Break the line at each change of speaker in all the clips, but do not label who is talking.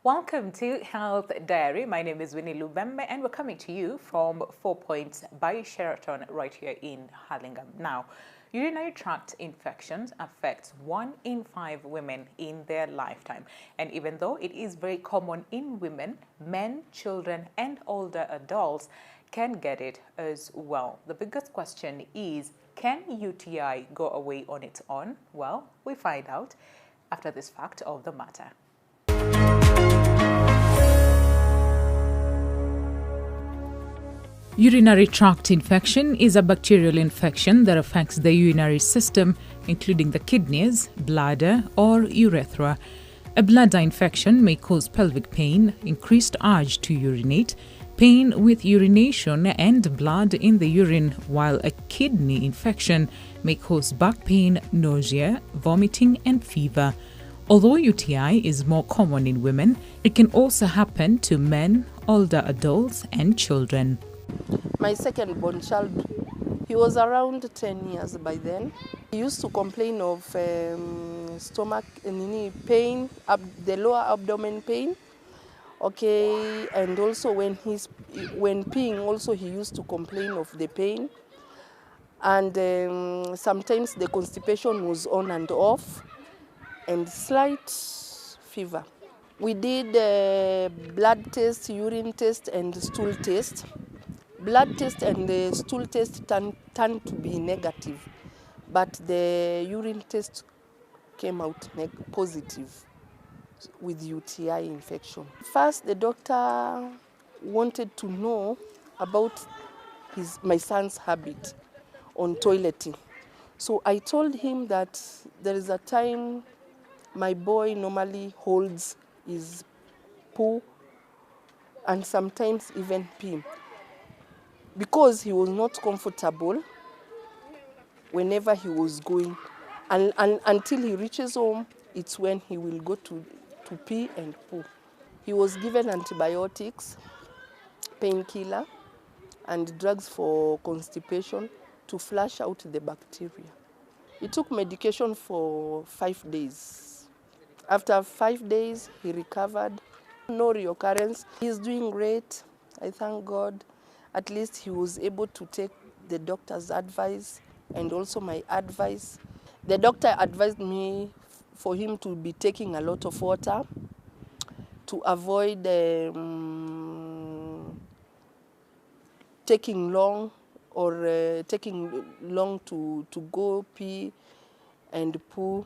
Welcome to Health Diary. My name is Winnie Lubembe and we're coming to you from 4 Points by Sheraton right here in Hurlingham. Now, urinary tract infections affects 1 in 5 women in their lifetime. And even though it is very common in women, men, children and older adults can get it as well. The biggest question is, can UTI go away on its own? Well, we find out after this fact of the matter. Urinary tract infection is a bacterial infection that affects the urinary system, including the kidneys, bladder, or urethra. A bladder infection may cause pelvic pain, increased urge to urinate, pain with urination and blood in the urine, while a kidney infection may cause back pain, nausea, vomiting, and fever. Although UTI is more common in women, it can also happen to men, older adults, and children.
My second born child, he was around 10 years by then. He used to complain of stomach pain, the lower abdomen pain. Okay, and also when peeing, also he used to complain of the pain. And sometimes the constipation was on and off, and slight fever. We did blood test, urine test, and stool test. Blood test and the stool test turned to be negative, but the urine test came out positive with UTI infection. First, the doctor wanted to know about my son's habit on toileting. So I told him that there is a time my boy normally holds his poo and sometimes even pee, because he was not comfortable whenever he was going. And until he reaches home, it's when he will go to pee and poo. He was given antibiotics, painkiller, and drugs for constipation to flush out the bacteria. He took medication for 5 days. After 5 days, he recovered. No reoccurrence. He's doing great, I thank God. At least he was able to take the doctor's advice and also my advice. The doctor advised me for him to be taking a lot of water to avoid taking long to go pee and poo.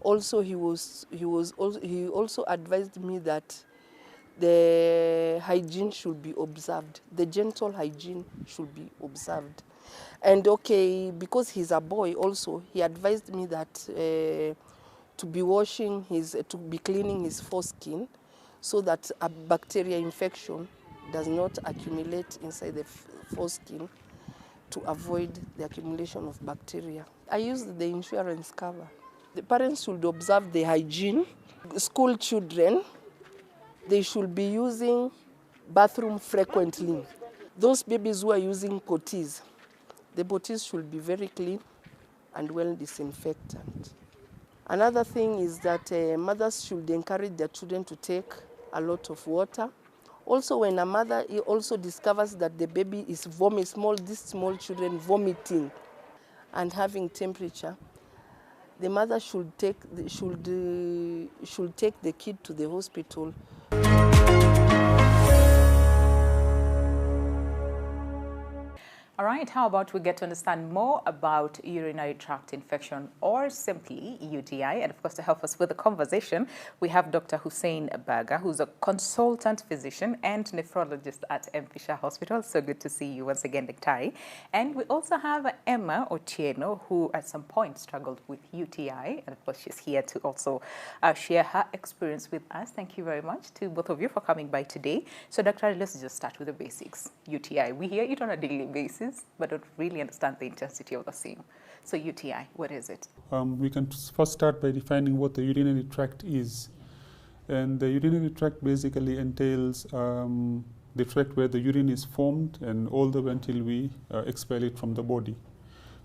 Also, he also advised me that the hygiene should be observed. The gentle hygiene should be observed. And okay, because he's a boy also, he advised me that to be cleaning his foreskin so that a bacteria infection does not accumulate inside the foreskin, to avoid the accumulation of bacteria. I used the insurance cover. The parents should observe the hygiene. School children, they should be using bathroom frequently. Those babies who are using potties, the potties should be very clean and well disinfected. Another thing is that mothers should encourage their children to take a lot of water. Also, when a mother also discovers that the baby is these small children vomiting and having temperature, the mother should take the kid to the hospital.
All right, how about we get to understand more about urinary tract infection, or simply UTI? And of course, to help us with the conversation, we have Dr. Hussein Berger, who's a consultant physician and nephrologist at M. Fisher Hospital. So good to see you once again, Dr. And we also have Emma Otieno, who at some point struggled with UTI. And of course, she's here to also share her experience with us. Thank you very much to both of you for coming by today. So, Dr. let's just start with the basics. UTI, we hear it on a daily basis, but don't really understand the intensity of the same. So UTI, what is it?
We can first start by defining what the urinary tract is. And the urinary tract basically entails the tract where the urine is formed and all the way until we expel it from the body.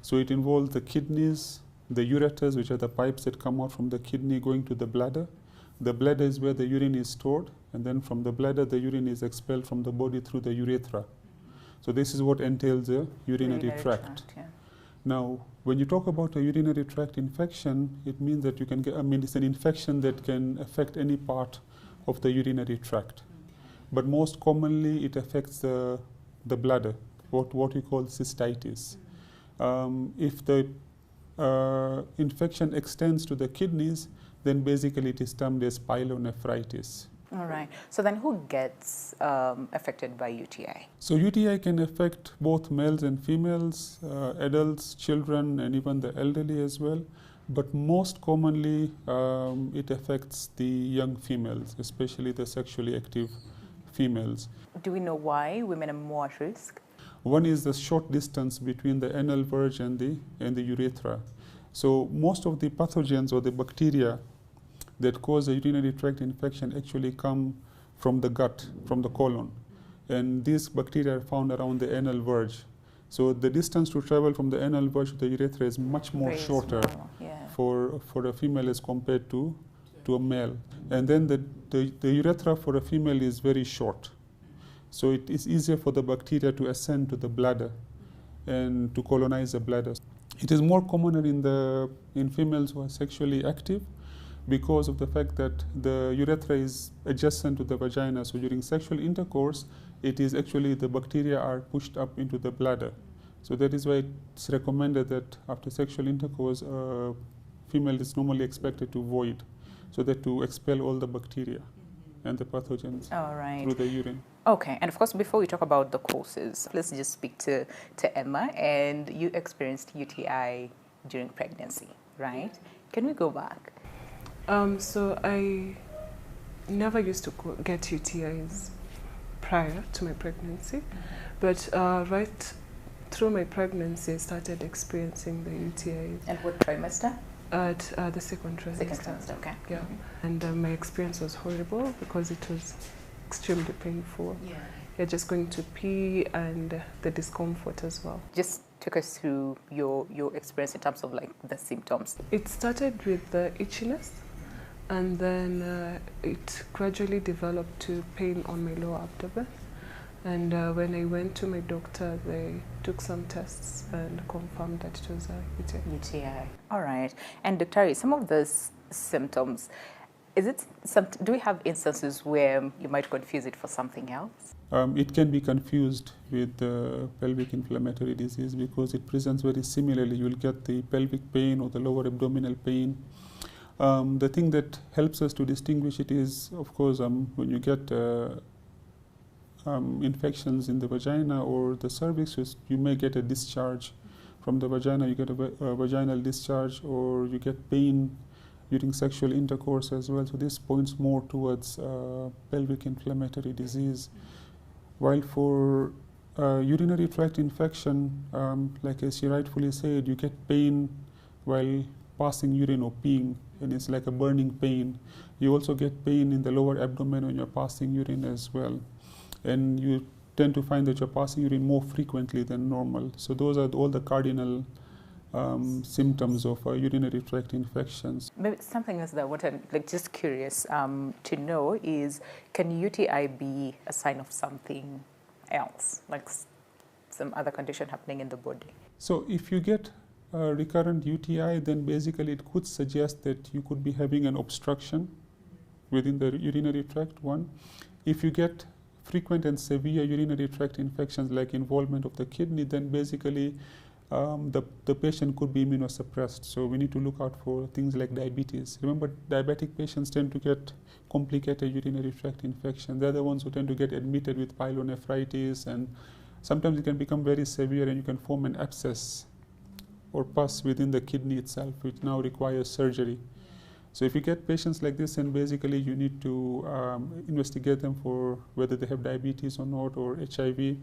So it involves the kidneys, the ureters, which are the pipes that come out from the kidney going to the bladder, The bladder is where the urine is stored, and then from the bladder, the urine is expelled from the body through the urethra. So this is what entails a urinary tract.
Yeah.
Now, when you talk about a urinary tract infection, it means that you can get, it's an infection that can affect any part of the urinary tract. But most commonly, it affects the bladder, what we call cystitis. If the infection extends to the kidneys, then basically it is termed as pyelonephritis.
All right. So then who gets affected by UTI?
So UTI can affect both males and females, adults, children, and even the elderly as well. But most commonly, it affects the young females, especially the sexually active females.
Do we know why women are more at risk?
One is the short distance between the anal verge and the urethra. So most of the pathogens or the bacteria that cause a urinary tract infection actually come from the gut, from the colon. And these bacteria are found around the anal verge. So the distance to travel from the anal verge to the urethra is much more
Very
shorter
small, yeah.
for a female as compared to a male. And then the urethra for a female is very short. So it is easier for the bacteria to ascend to the bladder and to colonize the bladder. It is more common in females who are sexually active because of the fact that the urethra is adjacent to the vagina. So during sexual intercourse, it is actually the bacteria are pushed up into the bladder. So that is why it's recommended that after sexual intercourse, a female is normally expected to void, so that to expel all the bacteria and the pathogens through the urine.
Okay, and of course, before we talk about the causes, let's just speak to Emma. And you experienced UTI during pregnancy, right? Can we go back?
So I never used to get UTIs prior to my pregnancy, but right through my pregnancy, I started experiencing the UTIs.
And what trimester?
At the second trimester.
Second trimester, okay.
Yeah, and my experience was horrible because it was extremely painful.
Yeah.
You're just going to pee and the discomfort as well.
Just take us through your experience in terms of like the symptoms.
It started with the itchiness, and then it gradually developed to pain on my lower abdomen. And when I went to my doctor, they took some tests and confirmed that it was a UTI.
UTI. All right. And Dr. Ari, some of those symptoms, do we have instances where you might confuse it for something else?
It can be confused with pelvic inflammatory disease because it presents very similarly. You'll get the pelvic pain or the lower abdominal pain. The thing that helps us to distinguish it is, of course, when you get infections in the vagina or the cervix, you may get a discharge from the vagina. You get a vaginal discharge, or you get pain during sexual intercourse as well. So this points more towards pelvic inflammatory disease. While for urinary tract infection, like as she rightfully said, you get pain while passing urine or peeing, and it's like a burning pain. You also get pain in the lower abdomen when you're passing urine as well. And you tend to find that you're passing urine more frequently than normal. So those are all the cardinal symptoms of urinary tract infections.
Maybe something else that I wanted, just curious to know is, can UTI be a sign of something else, like some other condition happening in the body? So
if you get a recurrent UTI, then basically it could suggest that you could be having an obstruction within the urinary tract, one. If you get frequent and severe urinary tract infections like involvement of the kidney, then basically the patient could be immunosuppressed. So we need to look out for things like diabetes. Remember, diabetic patients tend to get complicated urinary tract infection. They're the ones who tend to get admitted with pyelonephritis, and sometimes it can become very severe and you can form an abscess or pus within the kidney itself, which now requires surgery. So if you get patients like this, then basically you need to investigate them for whether they have diabetes or not, or HIV.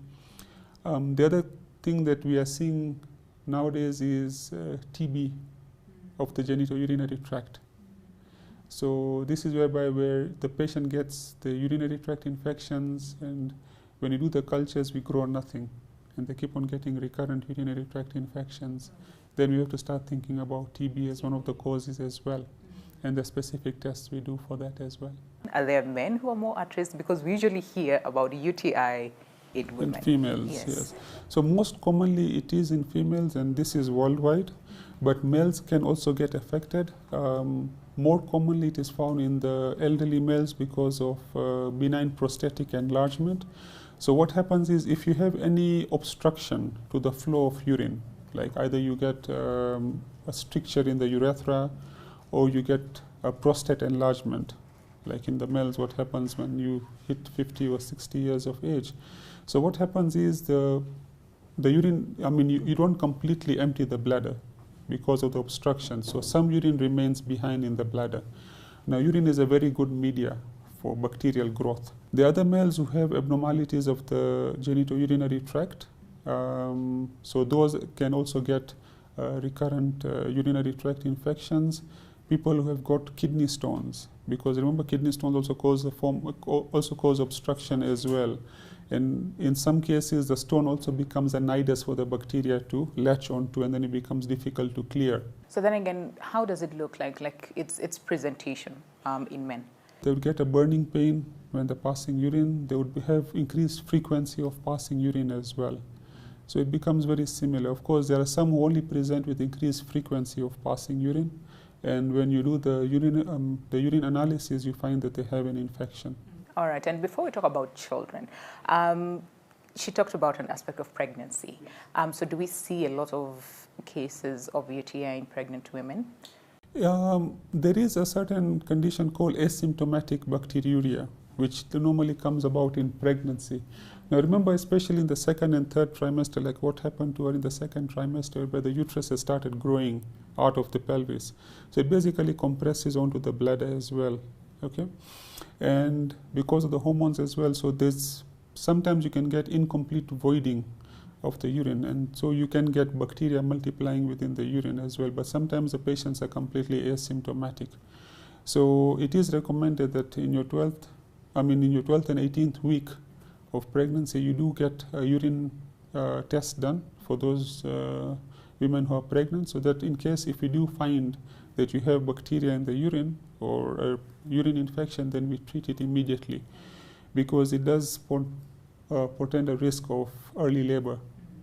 The other thing that we are seeing nowadays is TB of the genitourinary tract. So this is where the patient gets the urinary tract infections, and when you do the cultures, we grow nothing, and they keep on getting recurrent urinary tract infections. Then we have to start thinking about TB as one of the causes as well. and the specific tests we do for that as well.
Are there men who are more at risk? Because we usually hear about UTI in women.
In females, yes. So most commonly it is in females, and this is worldwide, but males can also get affected. More commonly it is found in the elderly males because of benign prostatic enlargement. So what happens is, if you have any obstruction to the flow of urine, like either you get a stricture in the urethra, or you get a prostate enlargement, like in the males, what happens when you hit 50 or 60 years of age. So what happens is the urine, I mean, you don't completely empty the bladder because of the obstruction. So some urine remains behind in the bladder. Now, urine is a very good media for bacterial growth. The other males who have abnormalities of the genitourinary tract, so those can also get recurrent urinary tract infections. People who have got kidney stones, because remember, kidney stones also cause obstruction as well. And in some cases, the stone also becomes a nidus for the bacteria to latch onto, and then it becomes difficult to clear.
So then again, how does it look like its presentation in men?
They would get a burning pain when they're passing urine. They would have increased frequency of passing urine as well. So it becomes very similar. Of course, there are some who only present with increased frequency of passing urine. And when you do the urine analysis, you find that they have an infection.
All right, and before we talk about children, she talked about an aspect of pregnancy. So do we see a lot of cases of UTI in pregnant women?
There is a certain condition called asymptomatic bacteriuria, which normally comes about in pregnancy. Now remember, especially in the second and third trimester, like what happened to her in the second trimester, where the uterus has started growing out of the pelvis. So it basically compresses onto the bladder as well, okay? And because of the hormones as well, so sometimes you can get incomplete voiding of the urine, and so you can get bacteria multiplying within the urine as well, but sometimes the patients are completely asymptomatic. So it is recommended that in your 12th and 18th week of pregnancy, you do get a urine test done for those women who are pregnant, so that in case if we do find that you have bacteria in the urine or a urine infection, then we treat it immediately, because it does portend a risk of early labor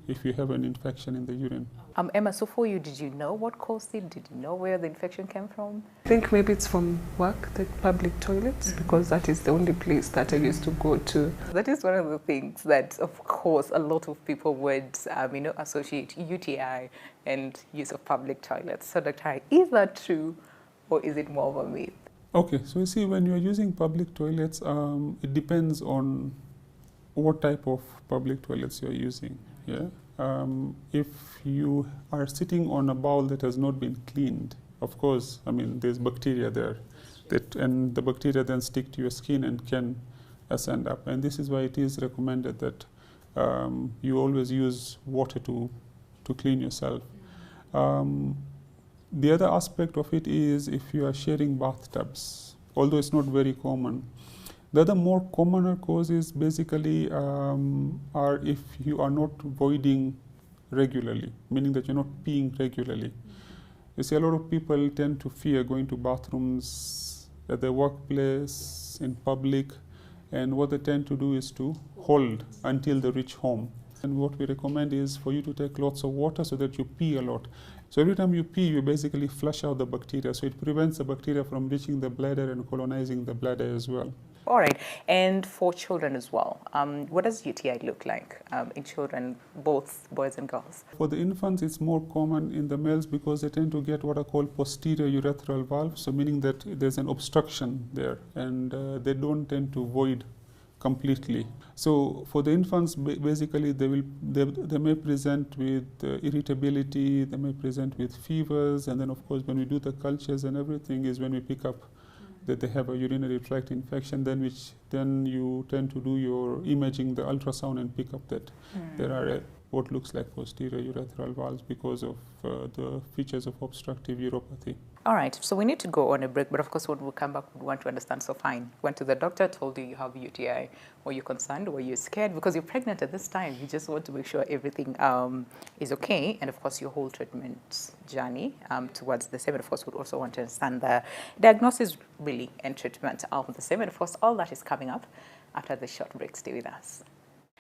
if you have an infection in the urine.
Emma, so for you, did you know what caused it? Did you know where the infection came from?
I think maybe it's from work, the public toilets, because that is the only place that I used to go to.
That is one of the things that, of course, a lot of people would associate UTI and use of public toilets. So, Dr. is that true, or is it more of a myth?
Okay, so you see, when you're using public toilets, it depends on what type of public toilets you're using. Yeah. If you are sitting on a bowl that has not been cleaned, of course, there's bacteria there, and the bacteria then stick to your skin and can ascend up. And this is why it is recommended that you always use water to clean yourself. The other aspect of it is if you are sharing bathtubs, although it's not very common. The other more commoner causes basically are if you are not voiding regularly, meaning that you're not peeing regularly. You see, a lot of people tend to fear going to bathrooms at their workplace, in public, and what they tend to do is to hold until they reach home. And what we recommend is for you to take lots of water so that you pee a lot. So every time you pee, you basically flush out the bacteria. So it prevents the bacteria from reaching the bladder and colonizing the bladder as well.
All right. And for children as well, what does UTI look like in children, both boys and girls?
For the infants, it's more common in the males because they tend to get what are called posterior urethral valves, so meaning that there's an obstruction there, and they don't tend to void completely. So for the infants, basically they may present with irritability, they may present with fevers, and then of course when we do the cultures and everything is when we pick up that they have a urinary tract infection, then you tend to do your imaging, the ultrasound, and pick up that there are what looks like posterior urethral valves because of the features of obstructive uropathy.
All right, so we need to go on a break, but of course when we come back, we want to understand. So fine, went to the doctor, told you you have UTI. Were you concerned? Were you scared? Because you're pregnant at this time. You just want to make sure everything is okay. And of course, your whole treatment journey towards the same. And of course, we'd also want to understand the diagnosis really and treatment of the same. And of course, all that is coming up after the short break. Stay with us.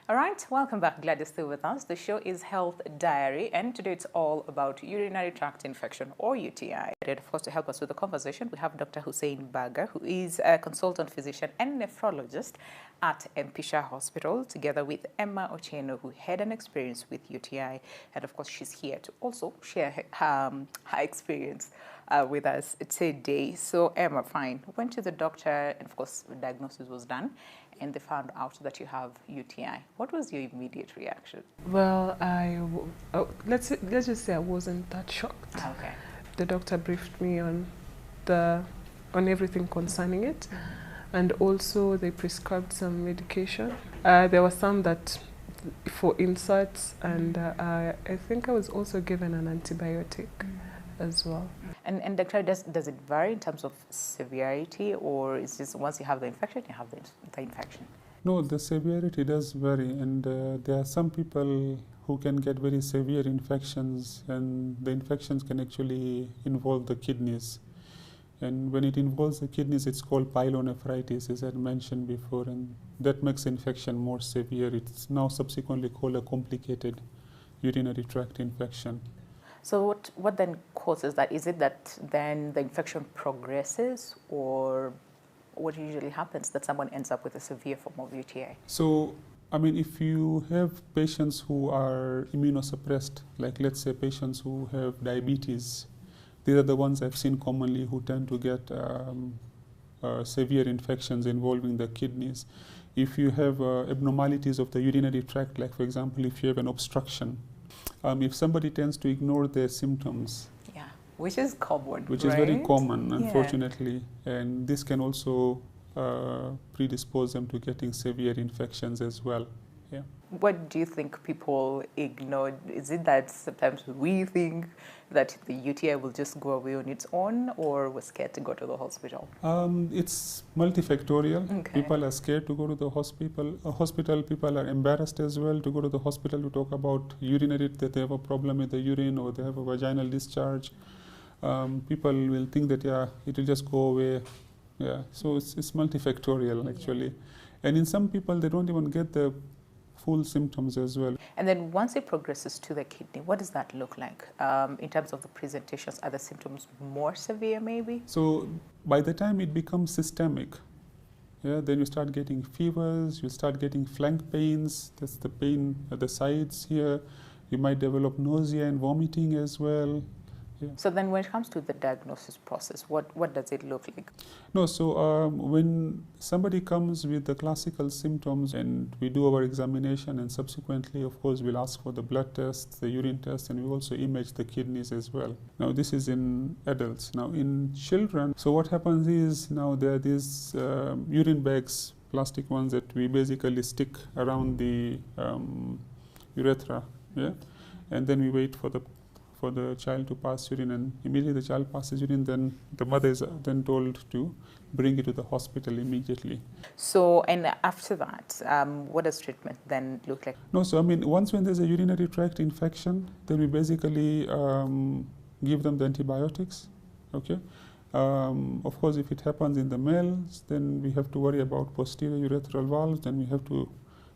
All right, welcome back. Glad you're still with us. The show is Health Diary, and today it's all about urinary tract infection or UTI. And of course, to help us with the conversation, we have Dr. Hussein Baga, who is a consultant physician and nephrologist at Mpisha Hospital, together with Emma Otieno, who had an experience with UTI. And of course, she's here to also share her experience with us today. So Emma, fine, went to the doctor, and of course, the diagnosis was done, and they found out that you have UTI. What was your immediate reaction?
Well, let's just say I wasn't that shocked.
Okay.
The doctor briefed me on everything concerning it, and also they prescribed some medication. There were some that for inserts, and I think I was also given an antibiotic as well.
And Dr., does it vary in terms of severity, or is this once you have the infection, you have the infection?
No, the severity does vary, and there are some people who can get very severe infections, and the infections can actually involve the kidneys. And when it involves the kidneys, it's called pyelonephritis, as I mentioned before, and that makes infection more severe. It's now subsequently called a complicated urinary tract infection.
So what then causes that? Is it that then the infection progresses, or what usually happens that someone ends up with a severe form of UTI?
So, I mean, if you have patients who are immunosuppressed, like let's say patients who have diabetes, these are the ones I've seen commonly who tend to get severe infections involving the kidneys. If you have abnormalities of the urinary tract, like for example, if you have an obstruction, if somebody tends to ignore their symptoms,
Yeah, which is common,
which
right?
is very common,
Yeah.
unfortunately, and this can also predispose them to getting severe infections as well. Yeah.
What do you think people ignore? Is it that sometimes we think that the UTI will just go away on its own, or we're scared to go to the hospital?
It's multifactorial.
Okay.
People are scared to go to the hospital. People are embarrassed as well to go to the hospital to talk about urinary, that they have a problem with the urine or they have a vaginal discharge. People will think that, yeah, it will just go away. Yeah, so it's multifactorial actually. Yeah. And in some people, they don't even get the full symptoms as well.
And then once it progresses to the kidney, what does that look like in terms of the presentations? Are the symptoms more severe maybe?
So by the time it becomes systemic, yeah, then you start getting fevers, you start getting flank pains, that's the pain at the sides here. You might develop nausea and vomiting as well. Yeah.
So then when it comes to the diagnosis process, what does it look like?
No, so when somebody comes with the classical symptoms and we do our examination, and subsequently, of course, we'll ask for the blood test, the urine test, and we also image the kidneys as well. Now, this is in adults. Now, in children, so what happens is now there are these urine bags, plastic ones that we basically stick around the urethra, yeah, and then we wait for the child to pass urine, and immediately the child passes urine, then the mother is then told to bring it to the hospital immediately.
So, and after that, what does treatment then look like?
No, so I mean, once when there's a urinary tract infection, then we basically give them the antibiotics, okay? Of course, if it happens in the males, then we have to worry about posterior urethral valves, then we have to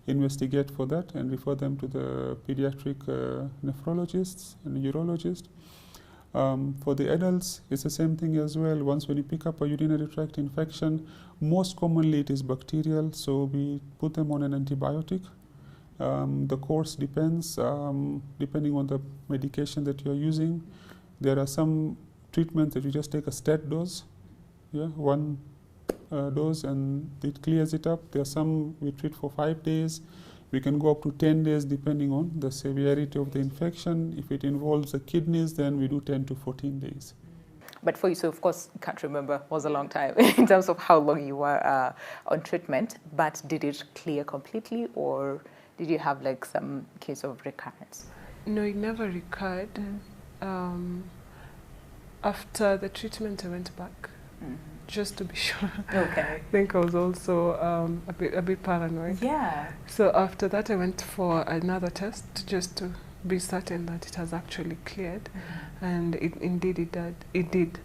investigate for that and refer them to the pediatric nephrologists and urologists. For the adults, it's the same thing as well. Once when you pick up a urinary tract infection, most commonly it is bacterial, so we put them on an antibiotic. The course depends, depending on the medication that you're using. There are some treatments that you just take a stat dose, yeah, one dose, and it clears it up. There are some we treat for 5 days. We can go up to 10 days depending on the severity of the infection. If it involves the kidneys, then we do 10 to 14 days.
But for you, so of course, you can't remember, it was a long time in terms of how long you were on treatment, but did it clear completely, or Did you have like some case of recurrence?
No, it never recurred. After the treatment, I went back just to be sure.
Okay.
I think I was also a bit paranoid.
Yeah.
So after that, I went for another test just to be certain that it has actually cleared, and indeed it did. It did.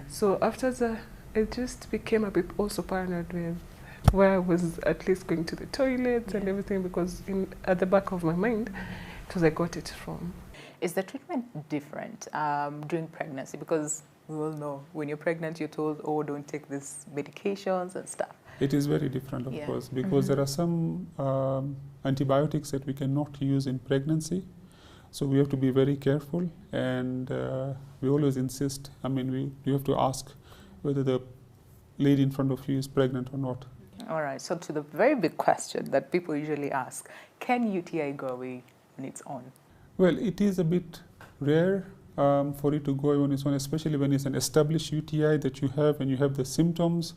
So after that, it just became a bit also paranoid with where I was at least going to the toilets and everything, because at the back of my mind, it was I got it from.
Is the treatment different during pregnancy? Because we all know when you're pregnant, you're told, oh, don't take these medications and stuff.
It is very different, of course, because there are some antibiotics that we cannot use in pregnancy. So we have to be very careful, and we always insist, you have to ask whether the lady in front of you is pregnant or not.
All right, so to the very big question that people usually ask, can UTI go away on its own?
Well, it is a bit rare for it to go away on its own, especially when it's an established UTI that you have and you have the symptoms.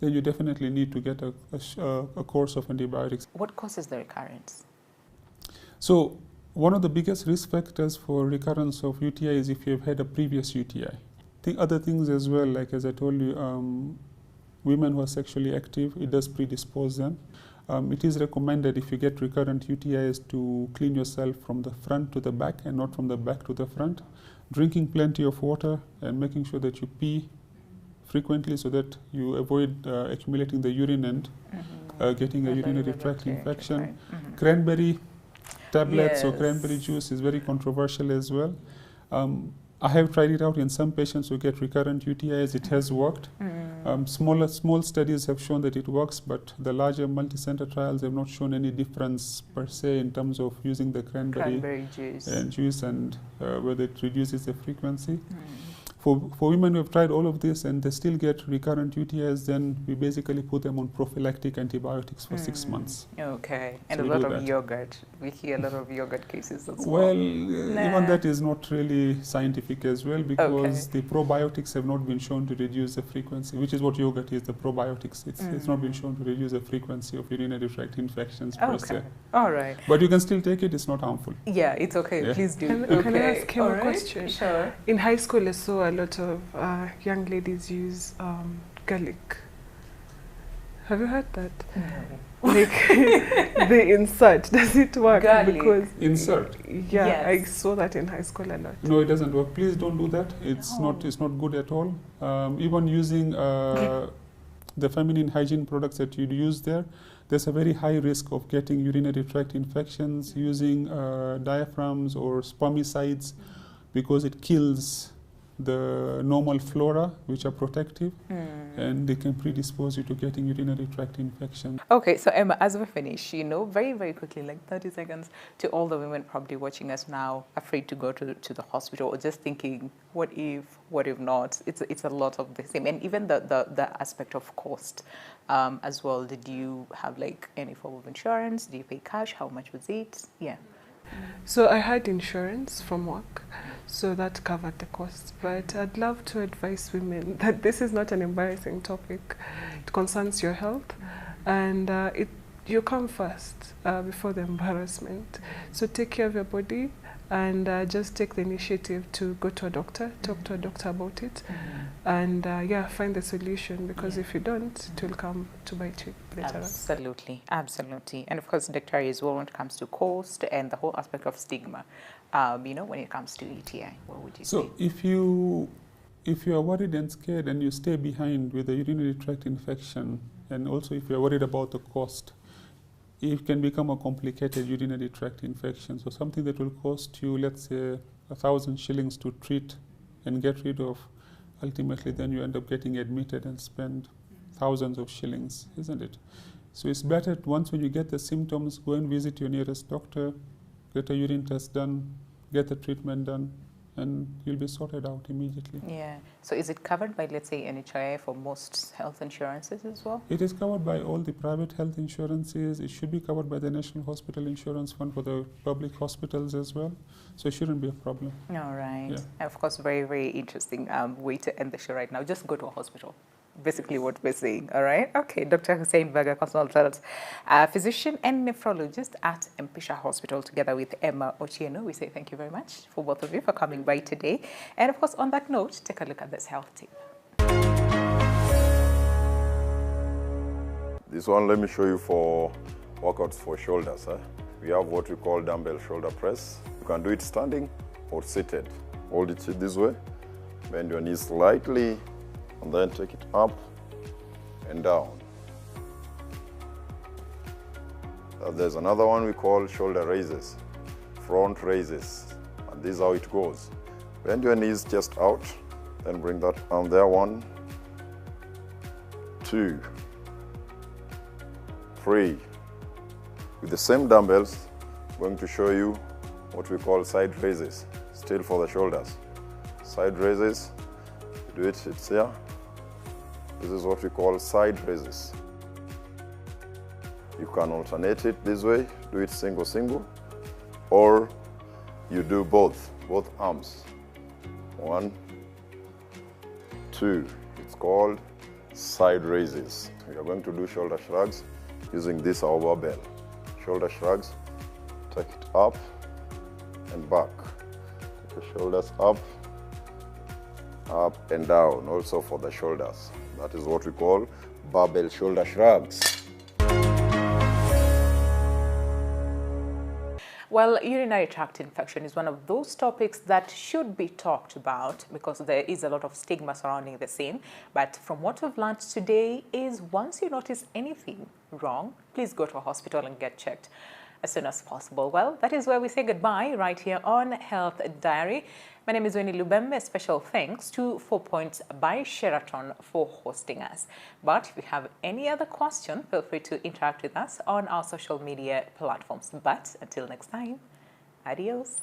Then you definitely need to get a course of antibiotics.
What causes the recurrence?
So one of the biggest risk factors for recurrence of UTI is if you have had a previous UTI. I think other things as well, like as I told you, women who are sexually active, it does predispose them. It is recommended if you get recurrent UTIs to clean yourself from the front to the back and not from the back to the front. Drinking plenty of water and making sure that you pee frequently so that you avoid accumulating the urine and getting a urinary tract infection. Cranberry tablets or cranberry juice is very controversial as well. I have tried it out in some patients who get recurrent UTIs. It has worked. Small studies have shown that it works, but the larger multi-center trials have not shown any difference per se in terms of using the cranberry juice and whether it reduces the frequency. For women who have tried all of this and they still get recurrent UTIs, then we basically put them on prophylactic antibiotics for 6 months.
Okay,
So
and a lot of yogurt. We hear a lot of yogurt cases as well.
Well, even that is not really scientific as well, because the probiotics have not been shown to reduce the frequency, which is what yogurt is, the probiotics. It's not been shown to reduce the frequency of urinary tract infections per se.
All right.
But you can still take it, it's not harmful.
Yeah, it's okay. Yeah. Please do.
Can I ask him a question?
Sure.
In high school, I saw a lot of young ladies use garlic. Have you heard that? No. Like the insert, does it work?
Garlic.
Because
insert?
Yeah, yes. I saw that in high school a lot.
No, it doesn't work. Please don't do that. It's not good at all. Even using the feminine hygiene products that you'd use there's a very high risk of getting urinary tract infections using diaphragms or spermicides, because it kills the normal flora, which are protective, and they can predispose you to getting urinary tract infection.
Okay, so Emma, as we finish, very, very quickly, like 30 seconds, to all the women probably watching us now, afraid to go to the hospital or just thinking, what if not? It's a lot of the same. And even the aspect of cost as well. Did you have like any form of insurance? Did you pay cash? How much was it? Yeah.
So I had insurance from work, so that covered the cost. But I'd love to advise women that this is not an embarrassing topic. It concerns your health, and you come first before the embarrassment. So take care of your body, and just take the initiative to go to a doctor, talk to a doctor about it, and find the solution, because if you don't, it will come to bite you later on.
Absolutely, absolutely. And of course, Dr. as well, when it comes to cost and the whole aspect of stigma, when it comes to UTI, what would you say?
So if you are worried and scared and you stay behind with a urinary tract infection, and also if you are worried about the cost, it can become a complicated urinary tract infection. So something that will cost you, let's say, 1,000 shillings to treat and get rid of, ultimately then you end up getting admitted and spend thousands of shillings, isn't it? So it's better once when you get the symptoms, go and visit your nearest doctor, get a urine test done, get the treatment done, and you'll be sorted out immediately.
Yeah. So is it covered by, let's say, NHIA for most health insurances as well?
It is covered by all the private health insurances. It should be covered by the National Hospital Insurance Fund for the public hospitals as well. So it shouldn't be a problem.
All right.
Yeah.
And of course, very, very interesting way to end the show right now. Just go to a hospital. basically what we're saying, all right? Okay, Dr. Hussein Berger, consultant physician and nephrologist at Mpisha Hospital, together with Emma Ochieno. We say thank you very much for both of you for coming by today. And of course, on that note, take a look at this health tip.
This one, let me show you for workouts for shoulders. We have what we call dumbbell shoulder press. You can do it standing or seated. Hold it this way, bend your knees slightly, and then take it up and down. There's another one we call shoulder raises, front raises, and this is how it goes. Bend your knees just out, then bring that arm there. 1, 2, 3. With the same dumbbells, I'm going to show you what we call side raises, still for the shoulders. Side raises, you do it, it's here. This is what we call side raises. You can alternate it this way, do it single, or you do both arms. 1, 2. It's called side raises. We are going to do shoulder shrugs using this our barbell. Shoulder shrugs, take it up and back. Take the shoulders up and down, also for the shoulders. That is what we call barbell shoulder shrugs.
Well, urinary tract infection is one of those topics that should be talked about because there is a lot of stigma surrounding the same. But from what we've learned today is once you notice anything wrong, please go to a hospital and get checked as soon as possible. Well, that is where we say goodbye right here on Health Diary. My name is Winnie Lubembe. Special thanks to 4 Points by Sheraton for hosting us. But if you have any other question, feel free to interact with us on our social media platforms. But until next time, adios.